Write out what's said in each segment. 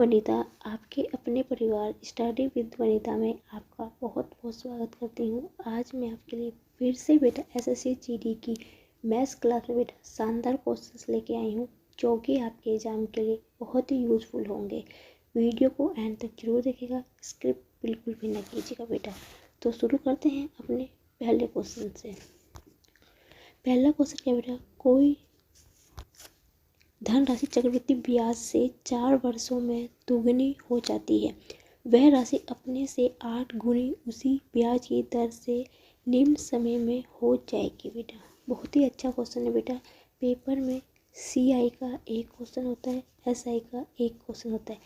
वनिता, आपके अपने परिवार स्टडी विद वनिता में आपका बहुत बहुत स्वागत करती हूँ। आज मैं आपके लिए फिर से बेटा एसएससी जीडी की मैथ्स क्लास में बेटा शानदार क्वेश्चंस लेके आई हूँ, जो कि आपके एग्जाम के लिए बहुत ही यूज़फुल होंगे। वीडियो को एंड तक जरूर देखिएगा, स्क्रिप्ट बिल्कुल भी ना कीजिएगा बेटा। तो शुरू करते हैं अपने पहले क्वेश्चन से। पहला क्वेश्चन क्या बेटा, कोई धनराशि चक्रवृद्धि ब्याज से 4 वर्षों में दोगुनी हो जाती है, वह राशि अपने से 8 गुनी उसी ब्याज की दर से निम्न समय में हो जाएगी। बेटा बहुत ही अच्छा क्वेश्चन है बेटा। पेपर में सीआई का एक क्वेश्चन होता है, एसआई का एक क्वेश्चन होता है।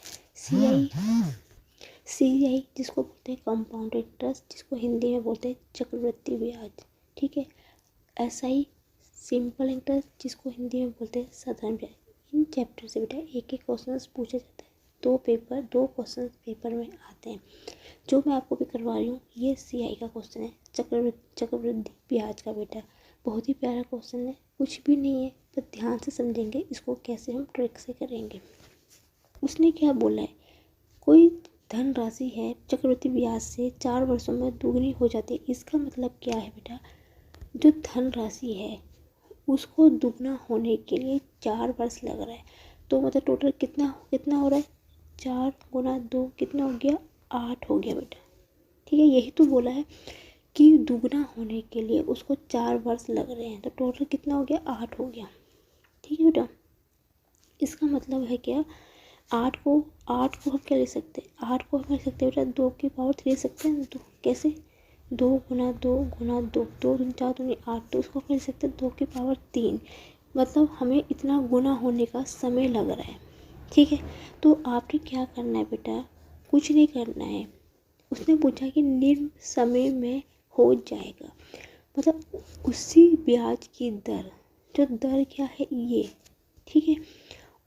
सीआई जिसको बोलते हैं कंपाउंड इंटरेस्ट, जिसको हिंदी में बोलते हैं चक्रवृद्धि ब्याज, ठीक है। एसआई सिंपल इंटरेस्ट, जिसको हिंदी में बोलते हैं साधारण ब्याज। इन चैप्टर से बेटा एक एक क्वेश्चन पूछा जाता है। दो क्वेश्चन पेपर में आते हैं। जो मैं आपको भी करवा रही हूँ ये सीआई का क्वेश्चन है, चक्रवृद्धि ब्याज का बेटा। बहुत ही प्यारा क्वेश्चन है, कुछ भी नहीं है, पर ध्यान से समझेंगे इसको कैसे हम ट्रिक से करेंगे। उसने क्या बोला है, कोई धनराशि है चक्रवृद्धि ब्याज से 4 वर्षों में दोगुनी हो जाती है। इसका मतलब क्या है बेटा, जो धनराशि है उसको दुगना होने के लिए 4 वर्ष लग रहा है। तो मतलब टोटल कितना हो रहा है, 4 गुना 2 कितना हो गया, 8 हो गया बेटा, ठीक है। यही तो बोला है कि दुगना होने के लिए उसको 4 वर्ष लग रहे हैं, तो टोटल कितना हो गया, 8 हो गया, ठीक है बेटा। इसका मतलब है क्या, 8 को हम क्या ले सकते हैं, 8 को हम ले सकते हैं बेटा 2 की पावर 3 ले सकते हैं। तो कैसे, 2 गुना 2 गुना 2, 2 दूनी 4 दूनी 8, तो उसको कर सकते हैं 2 की पावर 3। मतलब हमें इतना गुना होने का समय लग रहा है, ठीक है। तो आपने क्या करना है बेटा, कुछ नहीं करना है। उसने पूछा कि निम्न समय में हो जाएगा, मतलब उसी ब्याज की दर, जो दर क्या है ये, ठीक है,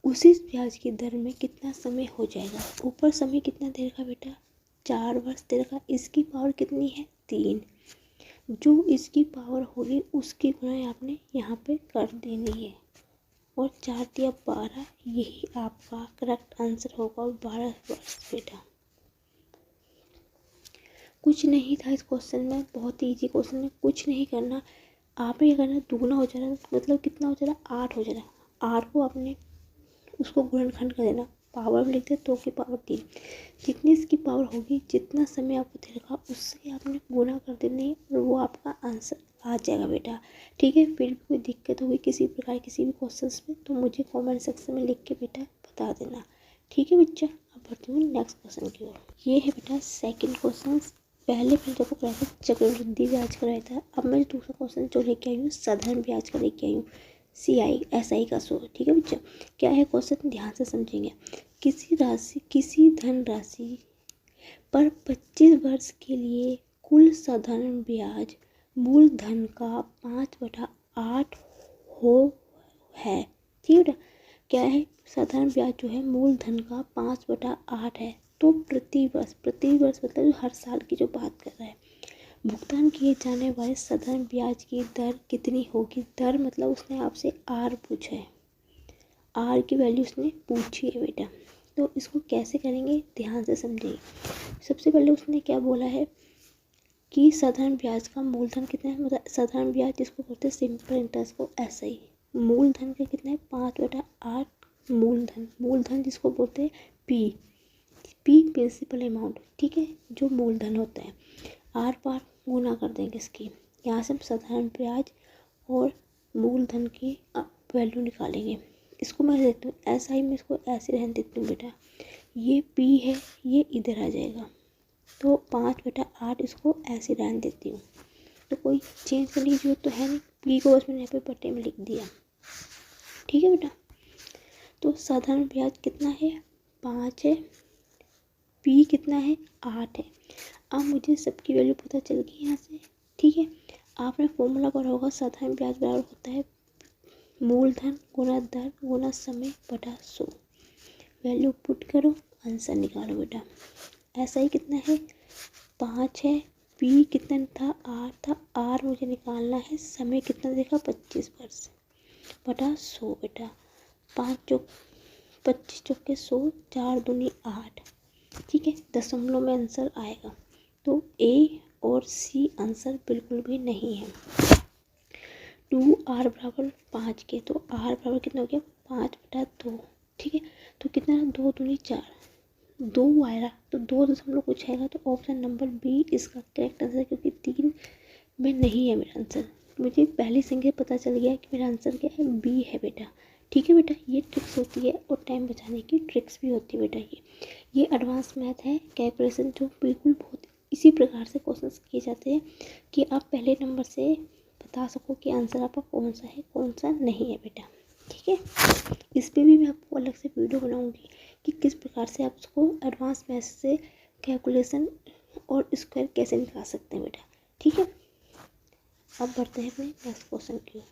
उसी ब्याज की दर में कितना समय हो जाएगा। ऊपर समय कितना देर का बेटा, 4 वर्ष देर का। इसकी पावर कितनी है, 3। जो इसकी पावर होगी उसकी गुणा आपने यहाँ पे कर देनी है, और 4 दिया 12, यही आपका करेक्ट आंसर होगा, 12 वर्ष बेटा। कुछ नहीं था इस क्वेश्चन में, बहुत ही ईजी क्वेश्चन है, कुछ नहीं करना। आपने क्या करना, दुगना हो जा रहा है, मतलब कितना हो जा रहा है, 8 हो जा रहा है। 8 को आपने उसको गुणनखंड कर देना, पावर में लिखते 2 की पावर 3। जितनी इसकी पावर होगी, जितना समय आपको देगा उससे आपने गुना कर देना है, और वो आपका आंसर आ जाएगा बेटा, ठीक है। फिर भी कोई दिक्कत होगी किसी प्रकार किसी भी क्वेश्चन में, तो मुझे कमेंट सेक्शन में लिख के बेटा बता देना, ठीक है बच्चा। अब बढ़ती हूँ नेक्स्ट क्वेश्चन की ओर। ये है बेटा सेकेंड क्वेश्चन। पहले जब कराया था चक्रवृद्धि ब्याज कराया था, अब मैं दूसरा क्वेश्चन जो लेके आई हूँ साधारण ब्याज का लेके आई हूँ, सीआई एसआई का सो, ठीक है बच्चा। क्या है क्वेश्चन, ध्यान से समझेंगे। किसी धनराशि पर 25 वर्ष के लिए कुल साधारण ब्याज मूलधन का 5/8 हो है, ठीक है बेटा। क्या है, साधारण ब्याज जो है मूलधन का 5/8 है। तो प्रति वर्ष मतलब हर साल की जो बात कर रहा है, भुगतान किए जाने वाले साधारण ब्याज की दर कितनी होगी। दर मतलब उसने आपसे आर पूछा है, आर की वैल्यू उसने पूछी है बेटा। तो इसको कैसे करेंगे, ध्यान से समझिए। सबसे पहले उसने क्या बोला है कि साधारण ब्याज का मूलधन कितना है, मतलब साधारण ब्याज जिसको बोलते हैं सिंपल इंटरेस्ट को, ऐसा ही मूलधन का कितना है, 5/8 मूलधन जिसको बोलते हैं पी प्रिंसिपल अमाउंट, ठीक है, जो मूलधन होता है। आर पार गुना कर देंगे इसकी, यहाँ से हम साधारण ब्याज और मूलधन की वैल्यू निकालेंगे। इसको मैं देती हूँ एसआई में, इसको ऐसे रहने देती हूँ बेटा। ये पी है, ये इधर आ जाएगा, तो 5/8 इसको ऐसे रहने देती हूँ। तो कोई चेंज करने की जरूरत तो है नहीं, पी को बस मैंने यहाँ पे पट्टे में लिख दिया, ठीक है बेटा। तो साधारण ब्याज कितना है, 5 है, पी कितना है, 8 है। अब मुझे सबकी वैल्यू पता चल गई यहाँ से, ठीक है। आपने फॉर्मूला पढ़ा होगा, साधारण ब्याज बराबर होता है मूलधन गुना दर गुना समय बटा 100। वैल्यू पुट करो, आंसर निकालो बेटा। ऐसा ही कितना है, 5 है, पी कितना था, 8 था, आर मुझे निकालना है, समय कितना देखा, 25 वर्ष बटा 100 बेटा। 25 चौके 100, 4 दूनी 8। ठीक है, दशमलव में आंसर आएगा। तो ए और सी आंसर बिल्कुल भी नहीं है। 2r बराबर 5 के, तो r बराबर कितना हो गया 5/2। ठीक है, तो कितना 2 दूनी 4, 2 आएगा तो 2 दशमलव कुछ आएगा, तो ऑप्शन नंबर बी इसका करेक्ट आंसर है, क्योंकि 3 में नहीं है मेरा आंसर। मुझे पहली संख्या पता चल गया कि मेरा आंसर क्या है, बी है बेटा। ठीक है बेटा, ये ट्रिक्स होती है और टाइम बचाने की ट्रिक्स भी होती है बेटा। ये एडवांस मैथ है, कैलकुलेशन, जो बिल्कुल बहुत इसी प्रकार से क्वेश्चंस किए जाते हैं कि आप पहले नंबर से बता सको कि आंसर आपका कौन सा है कौन सा नहीं है बेटा। ठीक है, इस पर भी मैं आपको अलग से वीडियो बनाऊंगी कि किस प्रकार से आप उसको एडवांस मैथ से कैलकुलेशन और स्क्वायर कैसे निकाल सकते हैं बेटा। ठीक है, अब बढ़ते हैं अपने नेक्स्ट क्वेश्चन की।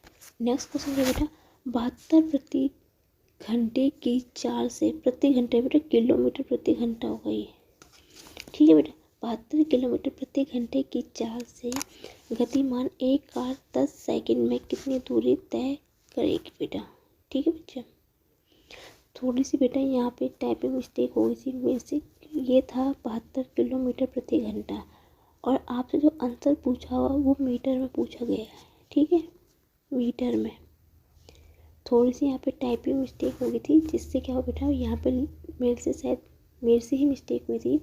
नेक्स्ट क्वेश्चन है बेटा, 72 प्रति घंटे की चाल से प्रति घंटे बेटा किलोमीटर प्रति घंटा होगा ये। ठीक है बेटा, 72 किलोमीटर प्रति घंटे की चाल से गतिमान एक कार 10 सेकंड में कितनी दूरी तय करेगी बेटा। ठीक है बच्चा, थोड़ी सी बेटा यहाँ पे टाइपिंग मिस्टेक हो गई थी मेरे से। ये था 72 किलोमीटर प्रति घंटा, और आपसे जो आंसर पूछा हुआ वो मीटर में पूछा गया है। ठीक है, मीटर में थोड़ी सी यहाँ पे टाइपिंग मिस्टेक हो गई थी, जिससे क्या हो बेटा यहाँ पे मेरे से ही मिस्टेक हुई थी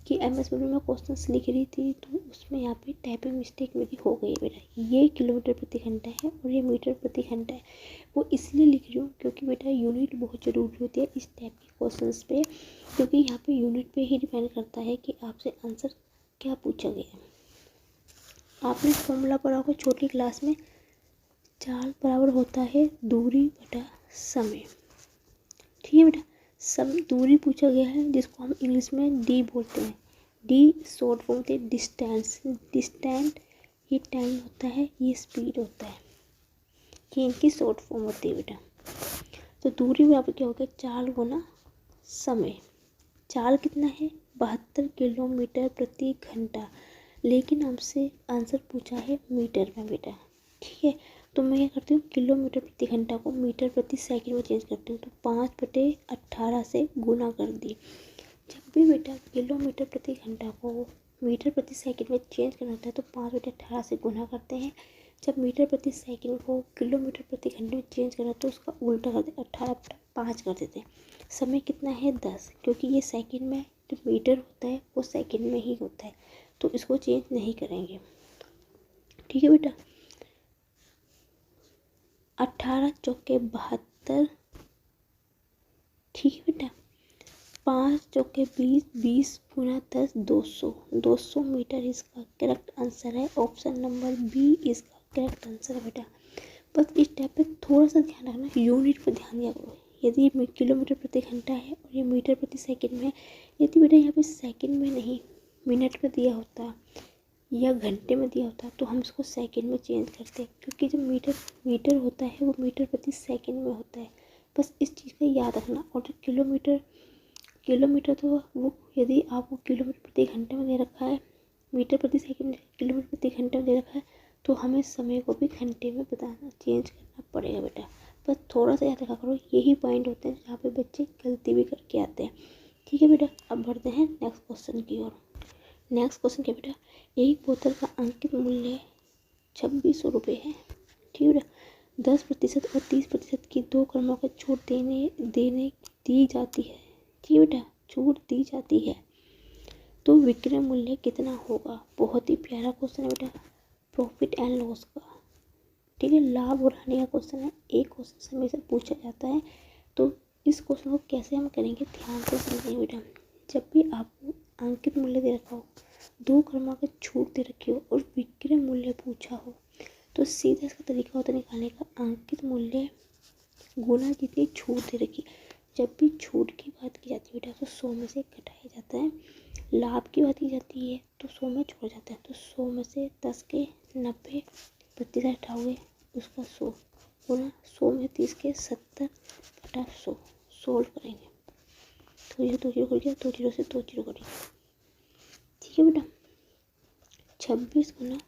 कि MS वर्ड में क्वेश्चंस लिख रही थी, तो उसमें यहाँ पे टाइपिंग मिस्टेक मेरी हो गई बेटा। ये किलोमीटर प्रति घंटा है और ये मीटर प्रति घंटा है। वो इसलिए लिख रही हूँ क्योंकि बेटा यूनिट बहुत ज़रूरी होती है इस टाइप के क्वेश्चंस पे, क्योंकि यहाँ पे यूनिट पे ही डिपेंड करता है कि आपसे आंसर क्या पूछा गया है। आपने फॉर्मूला पढ़ा होगा छोटी क्लास में, चाल बराबर होता है दूरी बटा समय। ठीक है बेटा, दूरी पूछा गया है, जिसको हम इंग्लिश में डी बोलते हैं। डी शॉर्ट फॉर्म होती है डिस्टेंस। डिस्टेंट ये टाइम होता है, ये स्पीड होता है, ये इनकी शॉर्ट फॉर्म होती है बेटा। तो दूरी बराबर क्या हो गया, चाल गुना समय। चाल कितना है 72 किलोमीटर प्रति घंटा, लेकिन हमसे आंसर पूछा है मीटर में बेटा। ठीक है, तो मैं क्या करती हूँ, किलोमीटर प्रति घंटा को मीटर प्रति सेकंड में चेंज करती हूँ, तो 5/18 से गुना कर दी। जब भी बेटा किलोमीटर प्रति घंटा को मीटर प्रति सेकंड में चेंज करना होता है तो 5/18 से गुना करते हैं। जब मीटर प्रति सेकंड को किलोमीटर प्रति घंटे में चेंज करना तो उसका उल्टा कर देते, 18/5 कर देते हैं। समय कितना है 10, क्योंकि ये सेकंड में, जो मीटर होता है वो सेकंड में ही होता है, तो इसको चेंज नहीं करेंगे। ठीक है बेटा, 18 चौके 72। ठीक है बेटा, 5 चौके 20, 20 गुना 10 200। 200 मीटर इसका करेक्ट आंसर है। ऑप्शन नंबर बी इसका करेक्ट आंसर है बेटा। बस इस टाइप पे थोड़ा सा ध्यान रखना, यूनिट पर ध्यान दिया करो। यदि ये किलोमीटर प्रति घंटा है और ये मीटर प्रति सेकंड में है, यदि बेटा यहाँ पे सेकंड में नहीं मिनट में दिया होता या घंटे में दिया होता तो हम इसको सेकंड में चेंज करते, क्योंकि जब मीटर होता है वो मीटर प्रति सेकंड में होता है। बस इस चीज़ का याद रखना। और जो किलोमीटर तो वो, यदि आपको किलोमीटर प्रति घंटे में दे रखा है, मीटर प्रति सेकंड किलोमीटर प्रति घंटे में दे रखा है, तो हमें समय को भी घंटे में बताना चेंज करना पड़ेगा बेटा। बस थोड़ा सा याद रखा करो, यही पॉइंट होते हैं जहाँ पे बच्चे गलती भी करके आते हैं। ठीक है बेटा, अब बढ़ते हैं नेक्स्ट क्वेश्चन की ओर। नेक्स्ट क्वेश्चन क्या बेटा, एक बोतल का अंकित मूल्य 2600 रुपये है। ठीक है बेटा, 10% और 30% की 2 क्रमों का छूट दी जाती है। ठीक है बेटा, छूट दी जाती है, तो विक्रय मूल्य कितना होगा। बहुत ही प्यारा क्वेश्चन है बेटा, प्रॉफिट एंड लॉस का। ठीक है, लाभ और हानि का क्वेश्चन है, एक क्वेश्चन हमेशा पूछा जाता है। तो इस क्वेश्चन को कैसे हम करेंगे, ध्यान से समझिए बेटा। जब भी आपको अंकित मूल्य दे रखा हो, 2 क्रमांक छूट दे रखी हो और विक्रय मूल्य पूछा हो, तो सीधा इसका तरीका होता है निकालने का, अंकित मूल्य गुना जितनी छूट दे रखी। जब भी छूट की बात की जाती है बेटा तो 100 में से घटाया जाता है, लाभ की बात की जाती है तो 100 में छोड़ा जाता है। तो 100 में से 10 के 90% हटाओगे, उसका 100 गुना 100 में 30 के 70/100 सोल्व करेंगे। तो ये 2 जीरो कर गया, 2 जीरो से 2 जीरो करेंगे। ठीक है बेटा, 26 गुना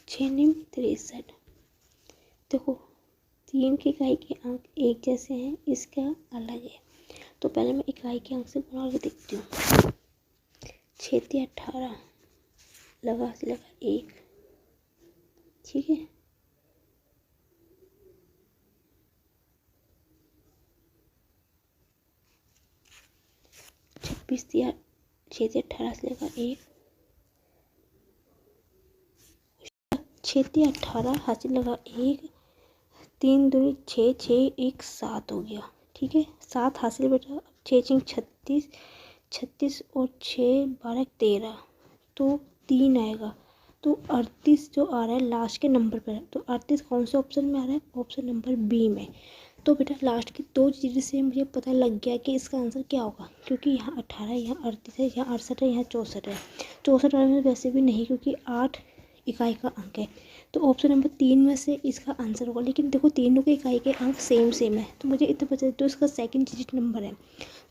6 63। देखो 3 की इकाई के अंक एक जैसे हैं, इसका अलग है। तो पहले मैं इकाई के अंक से बना के देखती हूँ। 6 × 18 लगा 1, ठीक है। 26 दिया, 6 × 18 से लगा 1, 6 × 18 हासिल लगा 1, 3 दूनी 6, 6 1 7 हो गया, ठीक है। 7 हासिल बेटा, 6 6 36, 36 और 6 12 13, तो 3 आएगा। तो 38 जो आ रहा है लास्ट के नंबर पर है, तो 38 कौन से ऑप्शन में आ रहा है? ऑप्शन नंबर बी में। तो बेटा लास्ट की 2 चीज़ें से मुझे पता लग गया कि इसका आंसर क्या होगा, क्योंकि यहाँ 18 है, यहाँ 38 है, यहाँ 68 है, यहाँ 64 है। 64 वाले में वैसे भी नहीं, क्योंकि 8 इकाई का अंक है। तो ऑप्शन नंबर 3 में से इसका आंसर होगा। लेकिन देखो तीनों के इकाई के अंक सेम सेम है, तो मुझे इतना पता है। तो इसका सेकंड डिजिट नंबर है,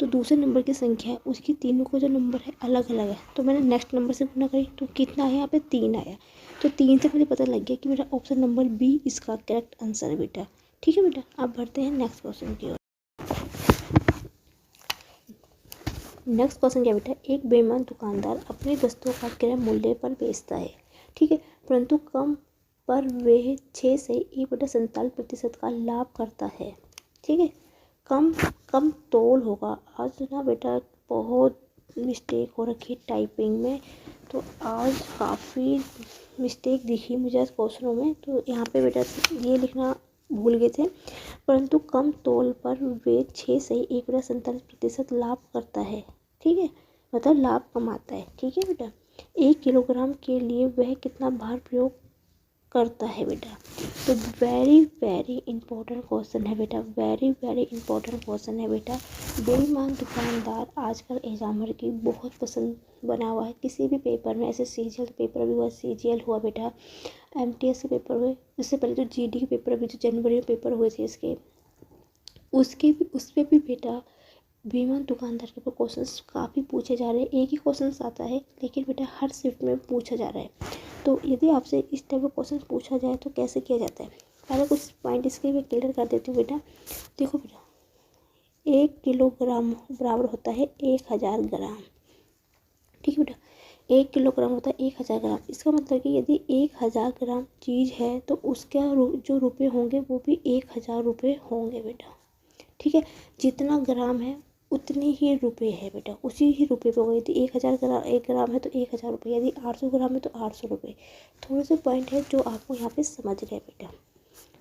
तो दूसरे नंबर की संख्या है, उसकी तीनों का जो नंबर है अलग अलग है। तो मैंने नेक्स्ट नंबर से गुना करी, तो कितना आया? यहाँ पे 3 आया। तो 3 से मुझे पता लग गया कि मेरा ऑप्शन नंबर बी इसका करेक्ट आंसर है बेटा, ठीक है बेटा। अब बढ़ते हैं नेक्स्ट क्वेश्चन की ओर। नेक्स्ट क्वेश्चन क्या बेटा? एक बेईमान दुकानदार अपनी वस्तुओं का क्रय मूल्य पर बेचता है, ठीक है, परंतु कम पर वह 6 से 1/47% का लाभ करता है, ठीक है। कम कम तोल होगा। आज ना बेटा बहुत मिस्टेक हो रखी है टाइपिंग में, तो आज काफ़ी मिस्टेक दिखी मुझे आज क्वेश्चनों में। तो यहाँ पे बेटा ये लिखना भूल गए थे, परंतु कम तौल पर वे 6 से 1/47% लाभ करता है, ठीक है, मतलब लाभ कमाता है, ठीक है बेटा। 1 किलोग्राम के लिए वह कितना भार प्रयोग करता है बेटा? तो वेरी वेरी इंपॉर्टेंट क्वेश्चन है बेटा, वेरी वेरी इंपॉर्टेंट क्वेश्चन है बेटा। बेईमान दुकानदार आजकल एग्जामर की बहुत पसंद बना हुआ है। किसी भी पेपर में, ऐसे सीजीएल पेपर भी हुआ, सीजीएल हुआ बेटा, एमटीएस के पेपर हुए, इससे पहले जो जीडी के पेपर अभी जो जनवरी में पेपर हुए थे इसके, उस पर भी बेटा बेईमान दुकानदार के ऊपर क्वेश्चंस काफ़ी पूछे जा रहे हैं। एक ही क्वेश्चन आता है, लेकिन बेटा हर शिफ्ट में पूछा जा रहा है। तो यदि आपसे इस टाइप का क्वेश्चन पूछा जाए तो कैसे किया जाता है? पहले कुछ पॉइंट इसके मैं क्लियर कर देती हूँ बेटा। देखो बेटा, 1 किलोग्राम बराबर होता है 1000 ग्राम, ठीक है बेटा। 1 किलोग्राम होता है 1000 ग्राम। इसका मतलब कि यदि 1000 ग्राम चीज़ है तो उसका जो रुपये होंगे वो भी 1000 रुपये होंगे बेटा, ठीक है। जितना ग्राम है उतने ही रुपए है बेटा, उसी ही रुपए पे होगा। यदि 1000 ग्राम 1 ग्राम है तो 1000 रुपये, यदि 800 ग्राम है तो 800 रुपये। थोड़े से पॉइंट है जो आपको यहाँ पे समझ गए बेटा,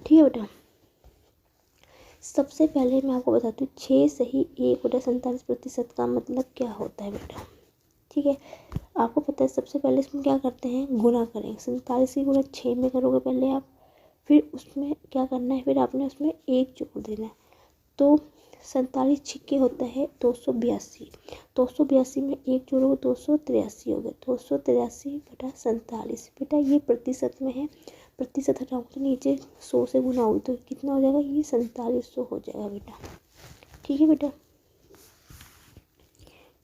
ठीक है बेटा। सबसे पहले मैं आपको बताती हूँ 6 से ही 1/47% का मतलब क्या होता है बेटा, ठीक है। आपको पता है सबसे पहले इसमें क्या करते हैं? गुना करेंगे। 47 की गुना 6 में करोगे पहले आप, फिर उसमें क्या करना है? फिर आपने उसमें 1 जोड़ देना है। तो 47 छिक्के होता है 282, 282 में 1 जोड़ोगे 283 हो गया, 283/47 बेटा। ये प्रतिशत में है, प्रतिशत हटाओगे तो नीचे 100 से गुना होगी तो कितना हो जाएगा? ये 4700 हो जाएगा बेटा, ठीक है बेटा,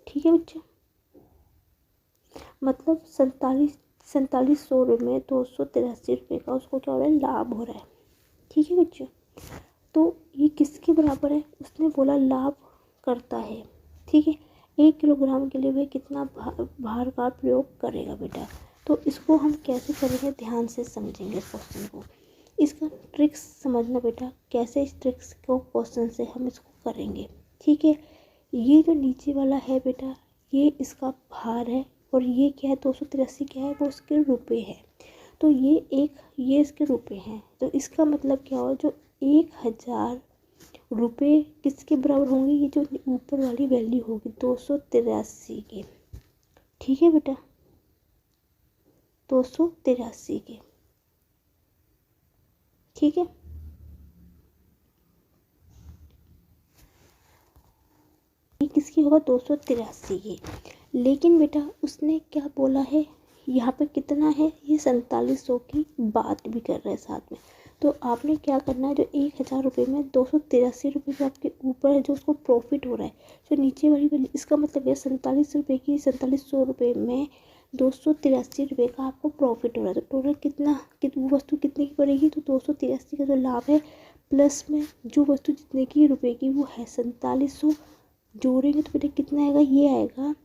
ठीक है बच्चा। मतलब 4700 में 283 रुपये का उसको क्या हो रहा है? लाभ हो रहा है, ठीक है बच्चों। तो ये किसके बराबर है? उसने बोला लाभ करता है, ठीक है। 1 किलोग्राम के लिए वह कितना भार का प्रयोग करेगा बेटा? तो इसको हम कैसे करेंगे? ध्यान से समझेंगे इस क्वेश्चन को। इसका ट्रिक्स समझना बेटा, कैसे इस ट्रिक्स को क्वेश्चन से हम इसको करेंगे, ठीक है। ये जो नीचे वाला है बेटा, ये इसका भार है, और ये क्या है? 283 क्या है? वो उसके रुपये है। तो ये इसके रुपये हैं। तो इसका मतलब क्या हुआ? जो 1000 रुपये किसके बराबर होंगे? ये जो ऊपर वाली वैल्यू होगी 283 के, ठीक है बेटा, 283 के, ठीक है। ये किसकी होगा? 283 की। लेकिन बेटा उसने क्या बोला है? यहाँ पे कितना है? ये 4700 की बात भी कर रहा है साथ में। तो आपने क्या करना है? जो 1000 रुपये में 283 रुपये जो आपके ऊपर है, जो उसको प्रॉफिट हो रहा है, जो नीचे वाली वैल्यू, इसका मतलब है 47 रुपये की 4700 रुपये में 283 रुपये का आपको प्रॉफिट हो रहा है। तो टोटल कितना, वो वस्तु कितने की पड़ेगी? तो 283 का जो लाभ है प्लस में जो वस्तु जितने की रुपए की वो है 4700, जोड़ेंगे तो बेटा कितना आएगा, ये आएगा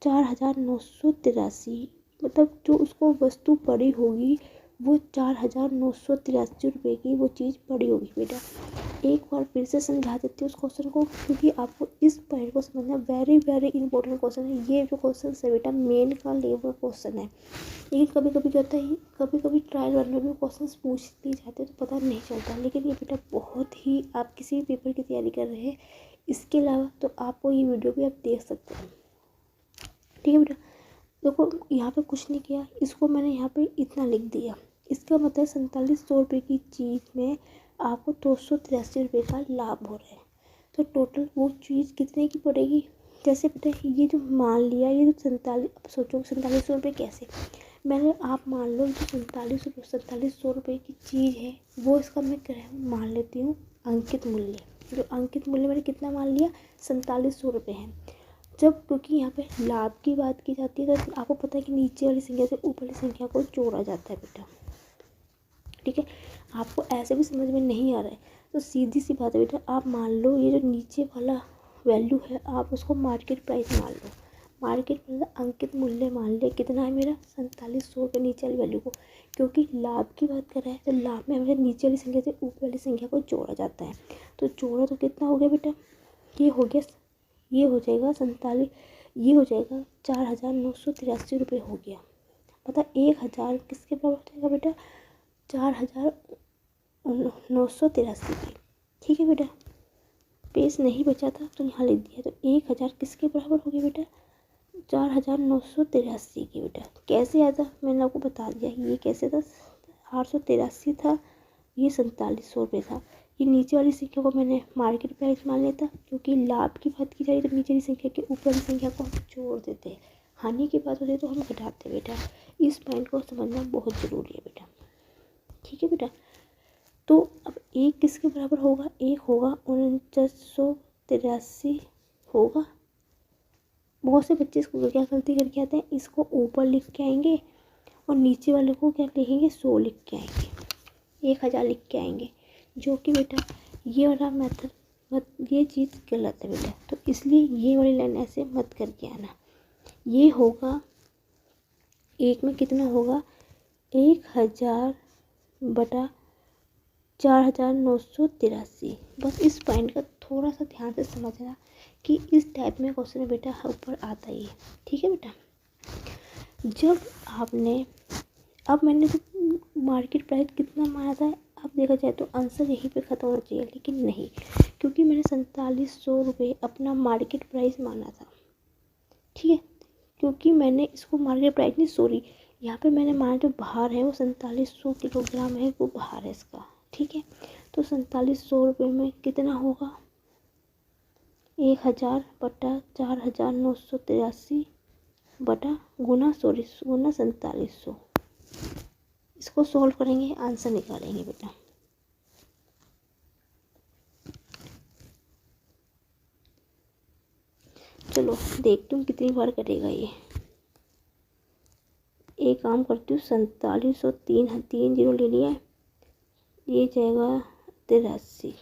4983। मतलब जो उसको वस्तु पड़ी होगी वो 4983 रुपये की वो चीज़ पड़ी होगी बेटा। एक बार फिर से समझा देती हूँ उस क्वेश्चन को, क्योंकि आपको इस पॉइंट को समझना वेरी वेरी इंपॉर्टेंट क्वेश्चन है। ये जो क्वेश्चन है बेटा मेन का लेवल क्वेश्चन है, लेकिन कभी कभी क्या होता है, कभी कभी ट्रायल रन में भी क्वेश्चन पूछ लिए जाते हैं तो पता नहीं चलता। लेकिन ये बेटा बहुत ही, आप किसी भी पेपर की तैयारी कर रहे हैं इसके अलावा तो आपको ये वीडियो भी आप देख सकते हैं। ठीक है बेटा, देखो यहाँ पे कुछ नहीं किया, इसको मैंने यहाँ पे इतना लिख दिया। इसका मतलब 4700 रुपये की चीज़ में आपको 283 रुपये का लाभ हो रहा है। तो टोटल वो चीज़ कितने की पड़ेगी, जैसे बेटा ये जो मान लिया, ये जो 47, अब सोचो 4700 रुपये कैसे, मैंने, आप मान लो जो 4700 रुपये की चीज़ है वो इसका मैं मान लेती हूँ अंकित मूल्य। जो अंकित मूल्य मैंने कितना मान लिया, 4700 रुपये है। जब, क्योंकि यहाँ पे लाभ की बात की जाती है तो आपको पता है कि नीचे वाली संख्या से ऊपर वाली संख्या को जोड़ा जाता है बेटा। ठीक है, आपको ऐसे भी समझ में नहीं आ रहा है तो सीधी सी बात है बेटा, आप मान लो ये जो नीचे वाला वैल्यू है आप उसको मार्केट प्राइस मान लो। मार्केट मतलब अंकित मूल्य मान ले, कितना है मेरा 4700 रुपये नीचे वाली वैल्यू को, क्योंकि लाभ की बात कर रहा है तो लाभ में हमें नीचे वाली संख्या से ऊपर वाली संख्या को जोड़ा जाता है। तो जोड़ा तो कितना हो गया बेटा, ये हो गया, ये हो जाएगा 47, ये हो जाएगा 4983 रुपये हो गया। पता 1000 किसके बराबर हो जाएगा बेटा, 4983 की। ठीक है बेटा, पेज नहीं बचा था तो यहाँ लिख दिया। तो 1000 किसके बराबर हो गया बेटा, 4983 की। बेटा कैसे आया था मैंने आपको बता दिया, ये कैसे था, 883 था, ये 4700 रुपये था। ये नीचे वाली संख्या को मैंने मार्केट प्राइस मान लिया था, क्योंकि लाभ की बात की जाए तो नीचे वाली संख्या के ऊपर वाली संख्या को हम जोड़ देते हैं, हानि की बात होती है तो हम घटाते हैं बेटा। इस पॉइंट को समझना बहुत ज़रूरी है बेटा। ठीक है बेटा, तो अब एक किसके बराबर होगा, एक होगा 4983 होगा। बहुत से बच्चे इसको क्या गलती करके आते हैं, इसको ऊपर लिख के आएंगे और नीचे वाले को क्या लिखेंगे, 100 लिख के आएंगे, 1000 लिख के आएंगे, जो कि बेटा ये वाला मेथड ये चीज़ गलत है बेटा। तो इसलिए ये वाली लाइन ऐसे मत करके आना। ये होगा एक में कितना होगा, 1000 बटा 4983। बस इस पॉइंट का थोड़ा सा ध्यान से समझना कि इस टाइप में क्वेश्चन बेटा ऊपर आता ही है। ठीक है बेटा, जब आपने, अब मैंने तो मार्केट प्राइस कितना माना था, अब देखा जाए तो आंसर यहीं पे ख़त्म होना चाहिए, लेकिन नहीं, क्योंकि मैंने 4700 रुपये अपना मार्केट प्राइस माना था। ठीक है, क्योंकि मैंने इसको मार्केट प्राइस नहीं, सॉरी, यहाँ पे मैंने माना जो भार है वो 4700 किलोग्राम है, वो भार है इसका। ठीक है, तो 4700 रुपये में कितना होगा, 1000 बटा 4983 बटा गुना 4700। इसको सॉल्व करेंगे, आंसर निकालेंगे बेटा। चलो देखती हूँ कितनी बार कटेगा ये। एक काम करती हूँ, 4703, 3 जीरो ले लिया है, ये जाएगा 83,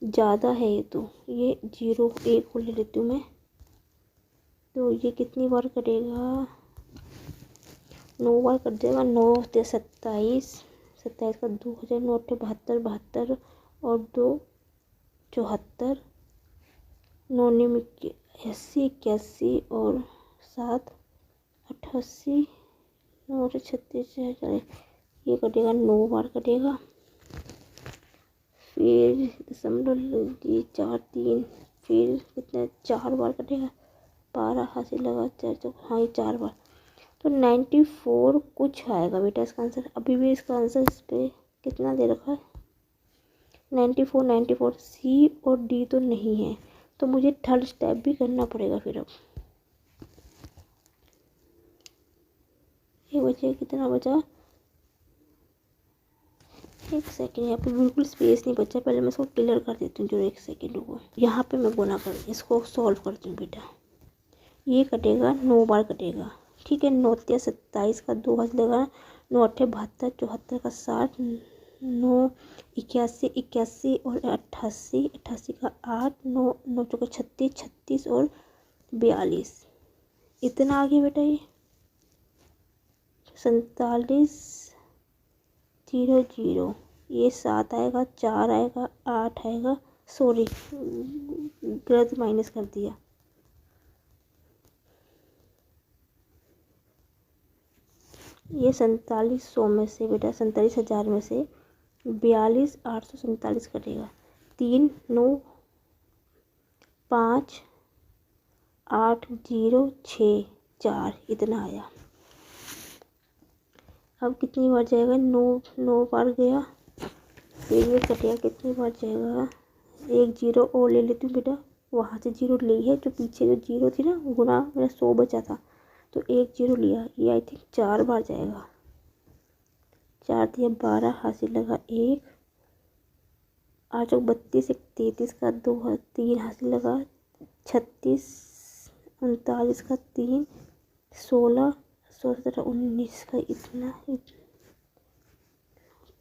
ज़्यादा है ये तो, ये 0 1 को ले लेती हूँ मैं। तो ये कितनी बार कटेगा, 9 बार कट जाएगा, 9 से 27, 27 का 2000, 9 अट्ठे 72, 72 और 2 74, 9 निम 80, 81 और 7 88, 9 से 36, ये कटेगा, 9 बार कटेगा। फिर दशमलव ये 4 3, फिर कितना 4 बार कटेगा, 12 हाथ लगा 4 तो हाँ ये 4 बार, तो 94 कुछ आएगा बेटा इसका आंसर। अभी भी इसका आंसर इस पर कितना दे रखा है, 94 सी और डी तो नहीं है, तो मुझे थर्ड स्टेप भी करना पड़ेगा। फिर अब ये बचे, कितना बचा, एक सेकेंड, यहाँ पे बिल्कुल स्पेस नहीं बचा, पहले मैं इसको क्लियर कर देती हूँ जो एक सेकेंड को। यहाँ पे मैं गुना कर, इसको सॉल्व करती हूँ बेटा। ये कटेगा, 9 बार कटेगा। ठीक है, 9 या 27 का 2 हाथ लगा, 9 अट्ठे 72, 74 का 60, 9 81 81 और 88 88 का 8 9 9 चौका 36 36 और 42 इतना आ गया बेटा। ये 47 0 0 ये 7 आएगा, 4 आएगा, 8 आएगा, सॉरी गलत माइनस कर दिया। ये 4700 में से बेटा 47,000 में से 42,847 कटेगा। 3 9 5 8 0 6 4 इतना आया। अब कितनी बार जाएगा? 9 बार गया, फिर ये कटेगा, कितनी बार जाएगा? 1 0 और ले लेती हूँ बेटा, वहाँ से 0 ली है, जो पीछे जो 0 थी ना गुना मेरा 100 बचा था तो 1 0 लिया। ये आई थिंक 4 बार जाएगा। 4 दिया 12 हासिल लगा 1, 8 32 1 33 का 2 3 हासिल लगा 36 39 का 3 16 16 19 का इतना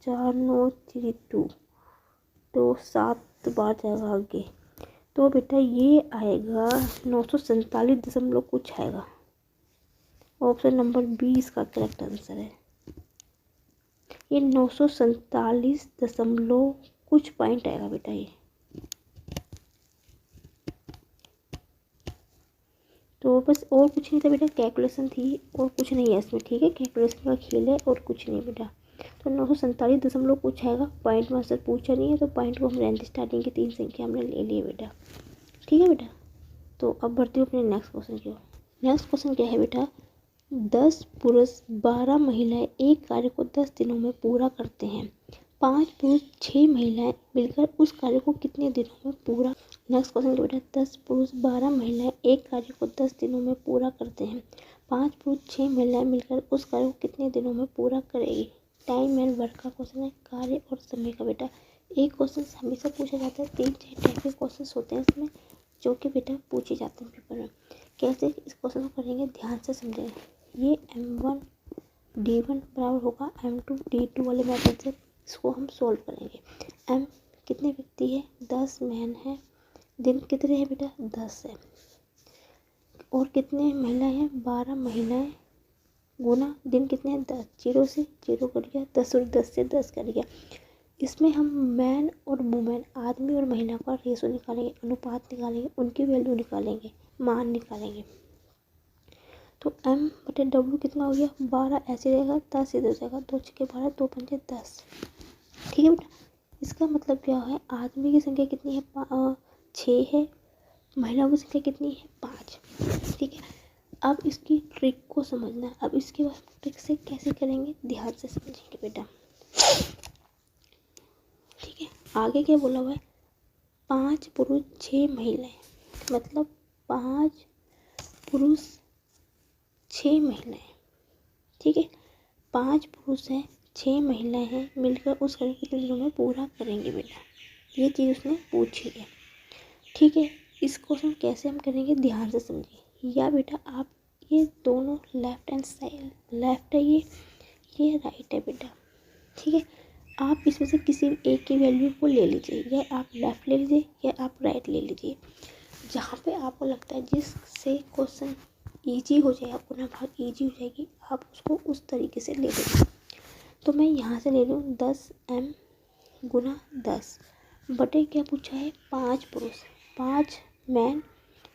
4 9 3 2 तो 7 बार जाएगा आगे। तो बेटा ये आएगा 947 कुछ आएगा। ऑप्शन नंबर 20 का करेक्ट आंसर है। ये 947 कुछ पॉइंट आएगा बेटा ये। तो बस और कुछ नहीं था बेटा, कैलकुलेशन थी और कुछ नहीं है इसमें। ठीक है, कैलकुलेशन का खेल है और कुछ नहीं बेटा। तो 947 कुछ आएगा। पॉइंट में आंसर पूछा नहीं है तो पॉइंट को हम रेंज स्टार्टिंग की 3 संख्या हमने ले लिए बेटा। ठीक है बेटा, तो अब बढ़ती हूँ अपने नेक्स्ट क्वेश्चन की ओर। नेक्स्ट क्वेश्चन क्या है बेटा? 10 पुरुष 12 महिलाएं एक कार्य को 10 दिनों में पूरा करते हैं। 5 पुरुष 6 महिलाएं मिलकर उस कार्य को कितने दिनों में पूरा? नेक्स्ट क्वेश्चन क्या बेटा? 10 पुरुष 12 महिलाएं एक कार्य को 10 दिनों में पूरा करते हैं। 5 पुरुष 6 महिलाएं मिलकर उस कार्य को कितने दिनों में पूरा करेगी? टाइम एंड वर्क का क्वेश्चन है, कार्य और समय का बेटा। एक क्वेश्चन हमेशा पूछा जाता है, 3-4 टाइप के क्वेश्चन होते हैं इसमें जो कि बेटा पूछे जाते हैं पेपर में। कैसे इस क्वेश्चन को करेंगे, ध्यान से समझेंगे। ये M1 D1 बराबर होगा M2 D2 वाले मेथड से इसको हम सोल्व करेंगे। M कितने व्यक्ति है? 10 मैन है। दिन कितने हैं बेटा? 10 है। और कितने महिलाएं हैं? 12 महिलाएं गुना दिन कितने हैं? 10। 0 से 0 कट गया, 10 और 10 से 10 कट गया। इसमें हम मैन और वुमेन आदमी और महिला का रेशो निकालेंगे, अनुपात निकालेंगे, उनकी वैल्यू निकालेंगे, मान निकालेंगे। तो M/W कितना हो गया? 12 ऐसे रहेगा, 10 इधर जाएगा, 2 छक्के 12 2 पंजे 10। ठीक है बेटा, इसका मतलब क्या है? आदमी की संख्या कितनी है? 6 है। महिलाओं की संख्या कितनी है? 5। ठीक है, अब इसकी ट्रिक को समझना है। अब इसके बाद ट्रिक से कैसे करेंगे, ध्यान से समझेंगे बेटा। ठीक है, आगे क्या बोला हुआ है? 5 पुरुष 6 महिलाएं, मतलब 5 पुरुष 6 महिलाएं। ठीक है, 5 पुरुष हैं 6 महिलाएं हैं, मिलकर उस कार्य को कितने दिनों में पूरा करेंगे बेटा? ये चीज़ उसने पूछी है। ठीक है, इस क्वेश्चन कैसे हम करेंगे, ध्यान से समझिए। या बेटा आप ये दोनों लेफ्ट हैंड साइड, लेफ्ट है ये राइट है बेटा। ठीक है, आप इसमें से किसी एक की वैल्यू को ले लीजिए, या आप लेफ्ट ले लीजिए या आप राइट ले लीजिए। जहाँ पे आपको लगता है जिससे क्वेश्चन ईजी हो जाए, आपको ना बहुत ईजी हो जाएगी, आप उसको उस तरीके से ले लीजिए। तो मैं यहाँ से ले लूँ 10M गुना 10 बटे क्या पूछा है? 5 पुरुष 5 मैन,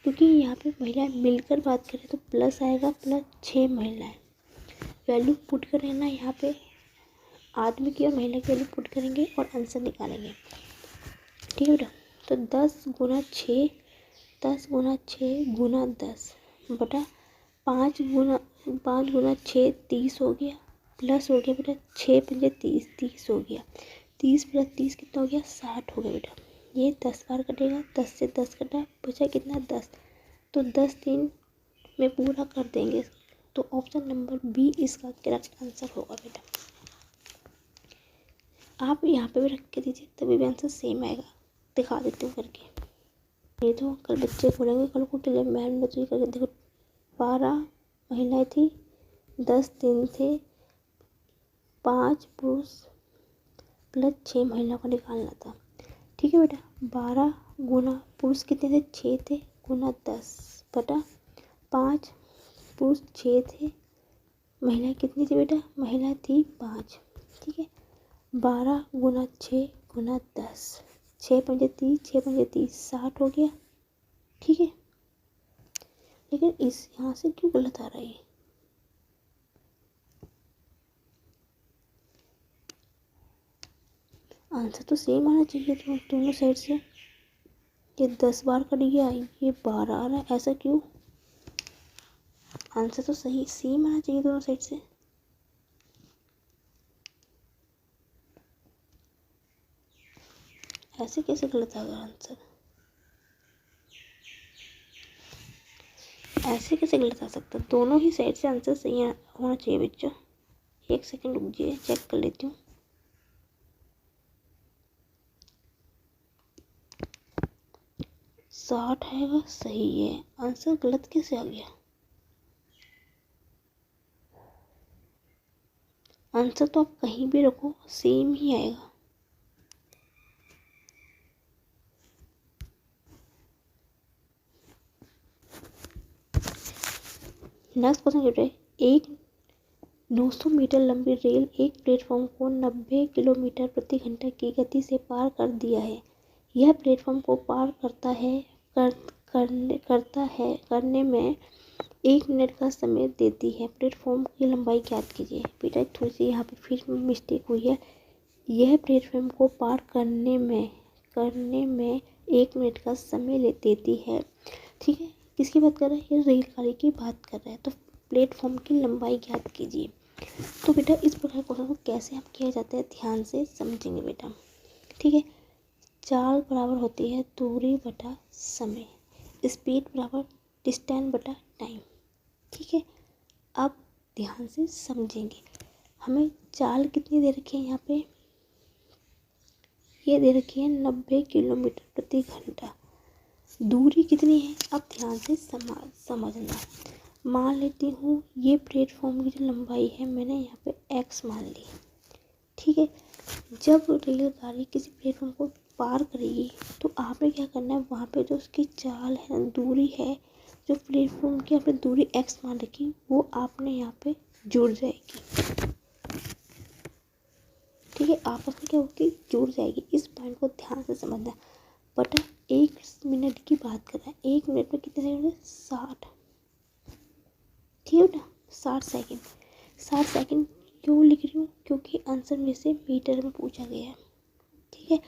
क्योंकि यहाँ पे महिलाएं मिलकर बात करें तो प्लस आएगा, प्लस 6 महिलाएं। वैल्यू पुट करें ना, यहाँ पे आदमी की और महिला की वैल्यू पुट करेंगे और आंसर निकालेंगे। ठीक है बेटा, तो 10 गुना 6 10 गुना 6 गुना 10 बटा 5 गुना 6 30 हो गया, प्लस हो गया बेटा 6 पंजे 30 30 हो गया, 30 प्लस 30 कितना हो गया? 60 हो गया बेटा। ये 10 बार कटेगा, 10 से 10 कटा, बचा कितना? 10। तो 10 दिन में पूरा कर देंगे। तो ऑप्शन नंबर बी इसका करेक्ट आंसर होगा बेटा। आप यहाँ पे भी रख के दीजिए, तभी भी आंसर सेम आएगा। दिखा देती हूँ करके। ये तो कल बच्चे बोलेंगे कल को के मैम ने तो ये करके देखो, 12 महिलाएं थी, 10 दिन थे, 5 पुरुष प्लस 6 महिलाओं का निकालना था। ठीक है बेटा, 12 गुना पुरुष कितने थे, 6 थे, गुना 10/5। पुरुष 6 थे, महिलाएं कितनी थी बेटा, महिला थी 5। ठीक है, 12 गुना 6 गुना 10, 6 पंजे 30, 6 पंजे 30, 60 हो गया। ठीक है, लेकिन इस यहाँ से क्यों गलत आ रहा है, आंसर तो सेम आना चाहिए तो दोनों साइड से। ये 10 बार कट गया, ये 12 आ रहा है, ऐसा क्यों, आंसर तो सही सेम आना चाहिए दोनों साइड से। ऐसे कैसे गलत आ गया आंसर, ऐसे कैसे गलत आ सकता, दोनों ही साइड से आंसर सही होना चाहिए बच्चों। एक सेकंड रुक जाइए, चेक कर लेती हूँ। साठ आएगा, सही है, आंसर गलत कैसे आ गया, आंसर तो आप कहीं भी रखो सेम ही आएगा। नेक्स्ट क्वेश्चन क्या है, एक 900 मीटर लंबी रेल एक प्लेटफॉर्म को 90 किलोमीटर प्रति घंटा की गति से पार कर दिया है। यह प्लेटफॉर्म को पार करने में 1 मिनट का समय देती है। प्लेटफॉर्म की लंबाई ज्ञात कीजिए। बेटा थोड़ी सी यहाँ पे फिर मिस्टेक हुई है। यह प्लेटफॉर्म को पार करने में 1 मिनट का समय देती है। ठीक है, किसकी बात कर रहा है, ये रेलगाड़ी की बात कर रहा है। तो प्लेटफॉर्म की लंबाई ज्ञात कीजिए। तो बेटा इस प्रकार क्वेश्चन को कैसे हम किया जाता है, ध्यान से समझेंगे बेटा। ठीक है, चाल बराबर होती है दूरी बटा समय, स्पीड बराबर डिस्टेंस बटा टाइम। ठीक है, अब ध्यान से समझेंगे। हमें चाल कितनी दे रखी है, यहाँ पे ये दे रखी है 90 किलोमीटर प्रति घंटा। दूरी कितनी है, अब ध्यान से समझना। मान लेती हूँ ये प्लेटफॉर्म की जो लंबाई है मैंने यहाँ पे x मान ली। ठीक है, जब रेलगाड़ी किसी प्लेटफॉर्म को पार करेगी तो आपने क्या करना है, वहाँ पे जो उसकी चाल है, दूरी है, जो प्लेटफॉर्म की आपने दूरी x मान रखी वो आपने यहाँ पे जुड़ जाएगी। ठीक है, आपस में क्या होगी, जुड़ जाएगी। इस पॉइंट को ध्यान से समझना। बटा 1 मिनट की बात कर रहा है, 1 मिनट में कितने सेकंड है, 60। ठीक है बेटा, 60 सेकंड। 60 सेकंड क्यों लिख रही हूँ, क्योंकि आंसर में से मीटर में पूछा गया है। ठीक है,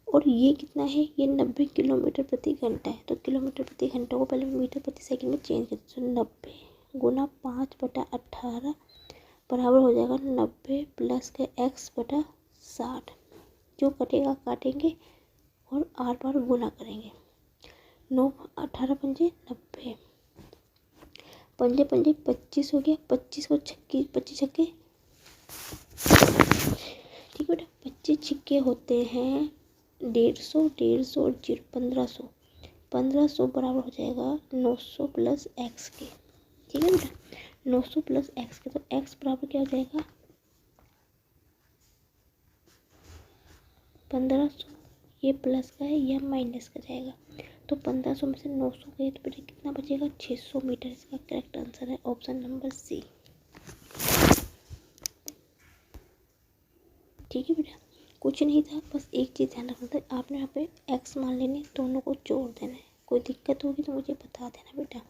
और ये कितना है, ये 90 किलोमीटर प्रति घंटा है। तो किलोमीटर प्रति घंटा को पहले मीटर प्रति सेकंड में चेंज कर, तो 90 गुना 5/18 बराबर हो जाएगा 90 प्लस के x बटा 60। जो कटेगा काटेंगे और 8 बार गुना करेंगे। 9 18 पंजे 90, पंजे पंजे 25 हो गया, 25 को 25 छक्के। ठीक है बेटा, 25 छक्के होते हैं 150, 150 और 0 1500। 1500 बराबर हो जाएगा 900 प्लस x के। ठीक है बेटा, 900 प्लस x के, तो x बराबर क्या हो जाएगा 1500। ये प्लस का है, यह माइनस का जाएगा। तो 1500 में से 900 गए तो बेटा कितना बचेगा, 600 मीटर। इसका करेक्ट आंसर है ऑप्शन नंबर सी। ठीक है बेटा, कुछ नहीं था, बस एक चीज़ ध्यान रखना था, आपने यहाँ पे x मान लेने, दोनों को जोड़ देना है। कोई दिक्कत होगी तो मुझे बता देना बेटा।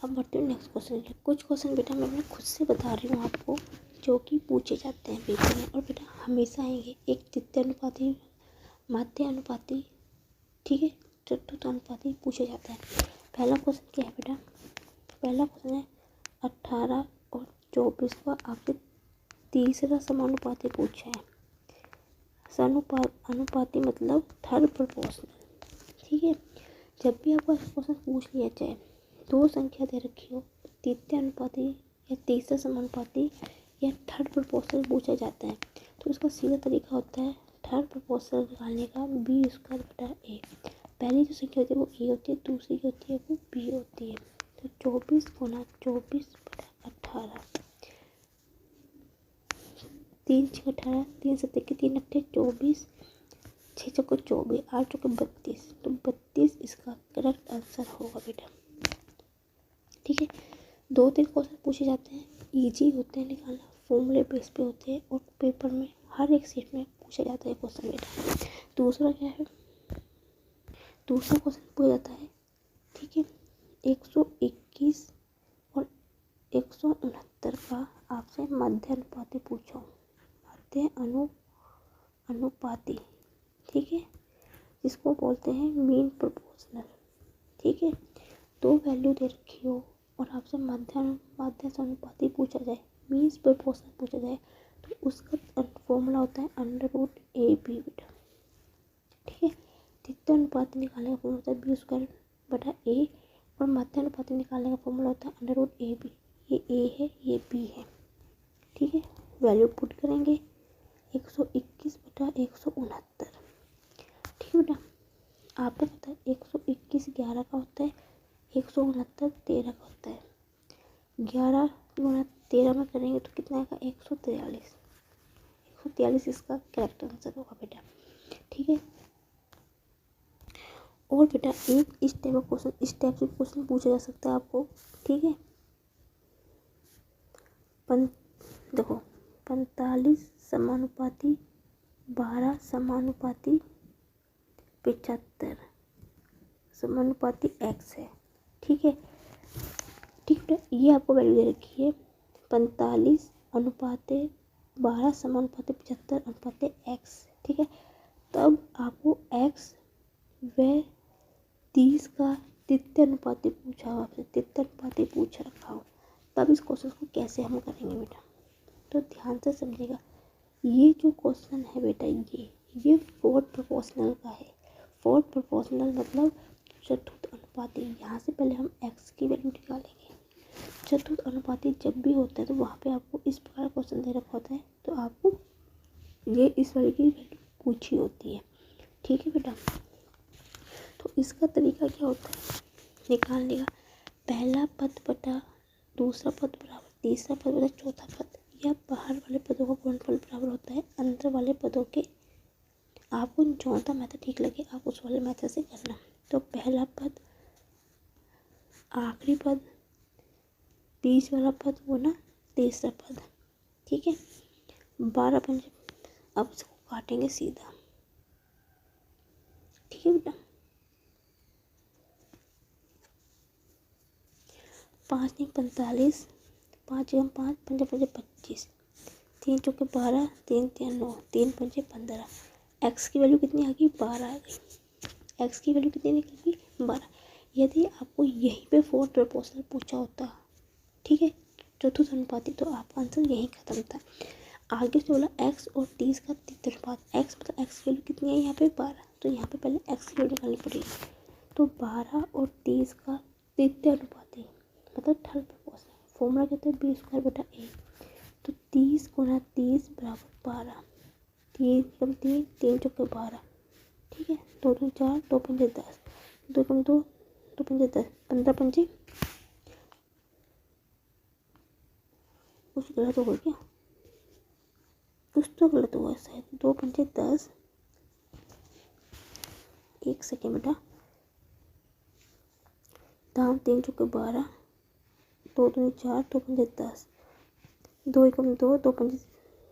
अब बढ़ते हैं नेक्स्ट क्वेश्चन के। कुछ क्वेश्चन बेटा मैं अपने खुद से बता रही हूँ आपको, जो कि पूछे जाते हैं पेपर में, और बेटा हमेशा आएंगे। एक द्वितीय अनुपाती, माध्य अनुपाती, ठीक है, चतुर्थ अनुपाती पूछा जाता है। पहला क्वेश्चन क्या है बेटा, पहला क्वेश्चन है 18 और 24 का आपसे तीसरा समानुपाती पूछा है। अनुपाती मतलब थर्ड प्रोपोर्शनल। ठीक है, जब भी आपको क्वेश्चन पूछ लिया जाए, दो संख्या दे रखी हो, तृतीय अनुपाती या तीसरा समानुपाती या थर्ड प्रोपोर्शनल पूछा जाता है, तो इसका सीधा तरीका होता है थर्ड प्रोपोर्शनल निकालने का, b² बटा a। पहली जो संख्या होती है वो a होती है, दूसरी जो होती है वो b होती है। तो 24 गुना 24 बटा 18। 6 18, 3 7 21, 3 8 24, 6 चौको 24, 8 चौको 32। तो 32 इसका करेक्ट आंसर होगा बेटा। ठीक है, 2-3 क्वेश्चन पूछे जाते हैं, इजी होते हैं निकालना, फॉर्मूले बेस पे होते हैं और पेपर में हर एक सेट में पूछा जाता है क्वेश्चन बेटा। दूसरा क्या है, दूसरा क्वेश्चन पूछा जाता है, ठीक है, 121 और 169 का आपसे मध्य अनुपाती पूछो, मध्य अनुपाती, ठीक है, इसको बोलते हैं मीन प्रोपोर्शनल। ठीक है, 2 वैल्यू दे रखी हो और आपसे मध्य अनुपाती पूछा जाए, मीन्स प्रोपोर्शनल पूछा जाए, तो उसका फॉर्मूला होता है √AB बेटा। ठीक है, द्वितीय अनुपाती निकालने का फॉर्मूला होता है B² बटा A और मध्य अनुपाती निकालने का फॉर्मूला होता है √AB। ये A है, ये B है। ठीक है, वैल्यू पुट करेंगे 121 बटा 169। ठीक है बेटा, आपको पता है 121 11 का होता है, 169 13 का होता है। 11 गुणा 13 में करेंगे तो कितना आएगा, 143। 143 इसका करेक्ट आंसर होगा बेटा। ठीक है, और बेटा एक इस टाइप से क्वेश्चन पूछा जा सकता है आपको। ठीक है, देखो 45 समानुपाती 12 समानुपाती 75 समानुपाती x है। ठीक है, ठीक है, ये आपको वैल्यू दे रखी है 45 अनुपाते 12 समानुपाते 75 अनुपाते x। ठीक है, तब आपको x व 30 का द्वितीय अनुपाती पूछा हो, आपसे द्वितीय अनुपाती पूछ रखा हो, तब इस क्वेश्चन को कैसे हम करेंगे बेटा। तो ध्यान से समझिएगा, ये जो क्वेश्चन है बेटा, ये फोर्थ प्रोपोर्शनल का है। फोर्थ प्रोपोर्शनल मतलब चतुर्थ अनुपाती। यहाँ से पहले हम x की वैल्यू निकालेंगे। चतुर्थ अनुपाती जब भी होता है तो वहाँ पे आपको इस प्रकार क्वेश्चन दे रखा होता है, तो आपको ये इस वाले की वैल्यू पूछी होती है। ठीक है बेटा, तो इसका तरीका क्या होता है निकालने का, पहला पद बटा दूसरा पद बराबर तीसरा पद बटा चौथा पद, या बाहर वाले पदों का गुणनफल बराबर होता है अंदर वाले पदों के। आपको जो सा मेथड ठीक लगे आप उस वाले मेथड से करना। तो पहला पद, आखिरी पद, बीच वाला पद वो ना तीसरा पद। ठीक है, 12 पंजे, अब इसको काटेंगे सीधा। ठीक है बेटा, 5 नहीं 45, 5 एवं 5 पंजे पंजे 25, 3 चौके 12, 3 3 9, 3 पंजे 15। एक्स की वैल्यू कितनी आ गई, 12 आ गई। एक्स की वैल्यू कितनी निकल गई, 12। यदि आपको यहीं पे फोर्थ प्रोपोर्शनल पूछा होता, ठीक है, चतुर्थ अनुपाती, तो आपका आंसर यहीं खत्म था। आगे से बोला एक्स और 30 का द्वितीय अनुपात, एक्स मतलब एक्स की वैल्यू कितनी है यहाँ पे 12, तो यहाँ पे पहले एक्स की वैल्यू निकालनी पड़ेगी। तो 12 और 30 का द्वितीय अनुपाती मतलब थर्ड प्रोपोर्शनल, फॉर्मूला कहते हैं B² बटा A। तो 30 गुना 30 बराबर 12, 3 कम 3, 3 चौके 12। ठीक है, 2 2 4, 2 पंजे 10, 2 कम 2, 2 पंजे 10, 15 पंजे, कुछ गलत होगा क्या, कुछ तो गलत हुआ शायद, 2 पंजे 10, 1 सेकेंड बेटा, दाम 3 चौके 12, 2 2 4, 2 पंजे 10, 2 एकम 2, 2 पंजे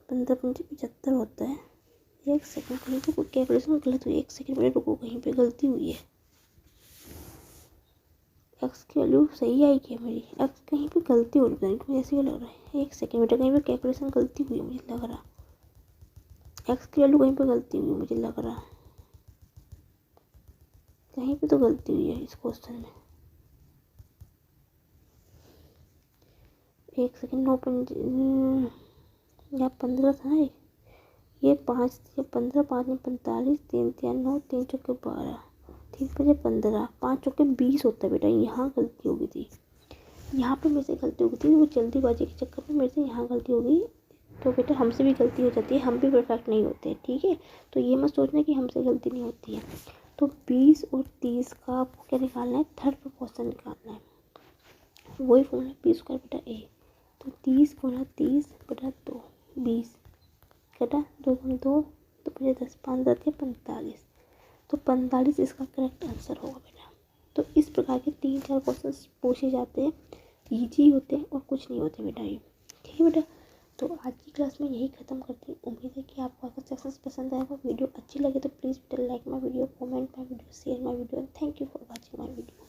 15 पंजे 75 होता है। 1 सेकेंड, कहीं पे कोई कैलकुलेशन गलत हुई, 1 सेकेंड पहले रुको, कहीं पे गलती हुई है। एक्स की वैल्यू सही आई क्या मेरी, एक्स कहीं पे गलती हो रही है, मुझे ऐसे ही लग रहा है। 1 सेकेंड बेटा, कहीं पे कैलकुलेशन गलती हुई है मुझे लग रहा, एक्स की वैल्यू कहीं पे गलती हुई है मुझे लग रहा, कहीं पे तो गलती हुई है इस क्वेश्चन में। 1 सेकेंड, 9 पंजे या 15 था ये 5 या 15, 5 में 45, 3 3 9, 3 चौके 12, 3 पंजे 15, 5 चौके 20 होता है बेटा। यहाँ गलती हो गई थी, यहाँ पे मेरे से गलती हो गई थी, वो जल्दीबाजी के चक्कर में मेरे से यहाँ गलती हो गई। तो बेटा हमसे भी गलती हो जाती है, हम भी परफेक्ट नहीं होते। ठीक है, तो ये मत सोचना कि हमसे गलती नहीं होती है। तो 20 और 30 का आपको क्या निकालना है, थर्ड प्रोपोर्शन निकालना है। वही फॉर्मूला B² बटा A। तो 30 गुना 30 बटा 2, 20, कटा, 2 दूनी 2, 2 पंजे 10, 5 10 के 45, तो 45 इसका करेक्ट आंसर होगा बेटा। तो इस प्रकार के 3-4 क्वेश्चन पूछे जाते हैं, ईजी होते हैं और कुछ नहीं होते बेटा ये। ठीक है बेटा, तो आज की क्लास में यही ख़त्म करती हूँ। उम्मीद है कि आपको अगर सेक्शंस पसंद आएगा, वीडियो अच्छी लगे तो प्लीज़ बेटा like my video, comment my video, share my video. Thank you for watching my video.